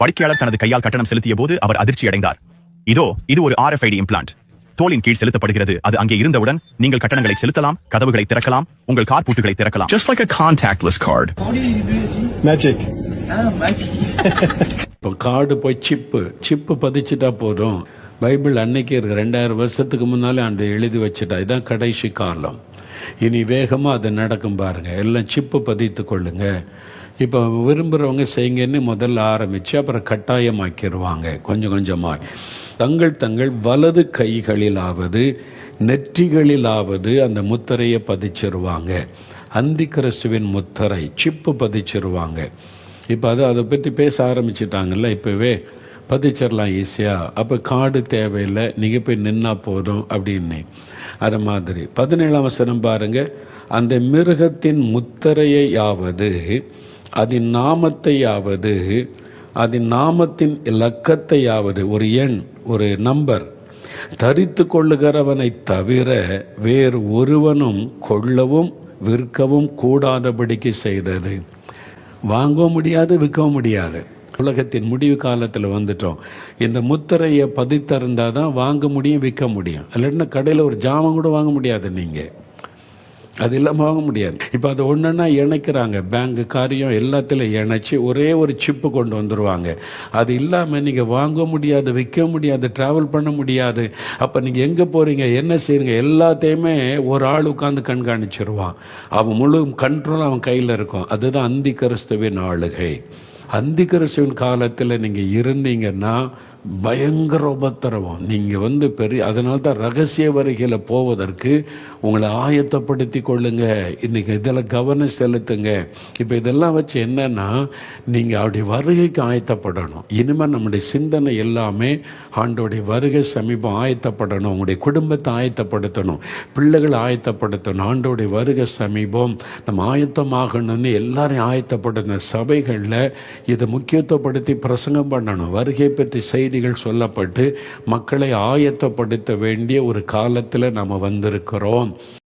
வாடிக்கையாளர் தனது கையால் கட்டணம் செலுத்திய போது அவர் அதிர்ச்சி அடைந்தார். இது ஒரு RFID இம்ப்ளான்ட். தோலின் கீழ் செலுத்தப்படுகிறது. அது அங்கே இருந்தவுடன் நீங்கள் கட்டணங்களை செலுத்தலாம், கதவுகளை திறக்கலாம், உங்கள் கார் பூட்டுகளை திறக்கலாம். Just like a contactless card. Magic. இப்போ கார்டு போய் சிப்பு பதிச்சுட்டா போதும். பைபிள் அன்னைக்கு இருக்கு, 2000 வருஷத்துக்கு முன்னாலே அந்த எழுதி வச்சுட்டா. இதுதான் கடைசி காலம். இனி வேகமாக அது நடக்கும் பாருங்க. எல்லாம் சிப்பு பதித்து கொள்ளுங்க. இப்போ விரும்புகிறவங்க செய்யுங்கன்னு முதல்ல ஆரம்பித்து அப்புறம் கட்டாயமாக்கிடுவாங்க. கொஞ்சம் கொஞ்சமாக தங்கள் வலது கைகளிலாவது நெற்றிகளிலாவது அந்த முத்திரையை பதிச்சிருவாங்க. அந்தி கிறிஸ்துவின் முத்திரை சிப்பு பதிச்சிருவாங்க. இப்போ அதை பற்றி பேச ஆரம்பிச்சிட்டாங்கல்ல, இப்போவே பதிச்சிடலாம் ஈஸியாக. அப்போ கார்டு தேவையில்லை, நீங்கள் போய் நின்னா போதும் அப்படின்னு. அது மாதிரி 17ஆம் வசனம் பாருங்கள். அந்த மிருகத்தின் முத்திரையாவது அதன் நாமத்தையாவது அதன் நாமத்தின் இலக்கத்தையாவது, ஒரு எண், ஒரு நம்பர், தரித்து கொள்ளுகிறவனை தவிர வேறு ஒருவனும் கொள்ளவும் விற்கவும் கூடாதபடிக்கு செய்தது. வாங்கவும் முடியாது, விற்கவும் முடியாது. உலகத்தின் முடிவு காலத்தில் வந்துட்டோம். இந்த முத்திரையை பதித்திருந்தால் தான் வாங்க முடியும், விற்க முடியும். இல்லைன்னா கடையில் ஒரு ஜாமான் கூட வாங்க முடியாது. நீங்கள் அது இல்லாமல் வாங்க முடியாது. இப்போ அது ஒன்றுன்னா இணைக்கிறாங்க. பேங்கு காரியம் எல்லாத்திலும் இணைச்சி ஒரே ஒரு சிப்பு கொண்டு வந்துடுவாங்க. அது இல்லாமல் நீங்கள் வாங்க முடியாது, விற்க முடியாது, ட்ராவல் பண்ண முடியாது. அப்போ நீங்கள் எங்கே போகிறீங்க, என்ன செய்கிறீங்க, எல்லாத்தையுமே ஒரு ஆள் உட்காந்து கண்காணிச்சிருவான். அவன் முழு கண்ட்ரோல் அவன் கையில் இருக்கும். அதுதான் அந்தி கிறிஸ்துவின் ஆளுகை. அந்தி கிறிஸ்துவின் காலத்தில் நீங்கள் இருந்தீங்கன்னா பயங்கர உபத்திரவம். நீங்கள் அதனால தான் ரகசிய வருகையில் போவதற்கு உங்களை ஆயத்தப்படுத்தி கொள்ளுங்க. இன்றைக்கி இதில் கவனம் செலுத்துங்க. இப்போ இதெல்லாம் வச்சு என்னென்னா, நீங்கள் அவருடைய வருகைக்கு ஆயத்தப்படணும். இனிமேல் நம்முடைய சிந்தனை எல்லாமே ஆண்டோடைய வருகை சமீபம் ஆயத்தப்படணும். உங்களுடைய குடும்பத்தை ஆயத்தப்படுத்தணும், பிள்ளைகளை ஆயத்தப்படுத்தணும். ஆண்டோடைய வருகை சமீபம், நம்ம ஆயத்தமாகணும்னு எல்லாரையும் ஆயத்தப்படுத்தணும். சபைகளில் இதை முக்கியத்துவப்படுத்தி பிரசங்கம் பண்ணணும். வருகை பற்றி செய்திகள் சொல்லப்பட்டு மக்களை ஆயத்தப்படுத்த வேண்டிய ஒரு காலத்தில் நாம் வந்திருக்கிறோம்.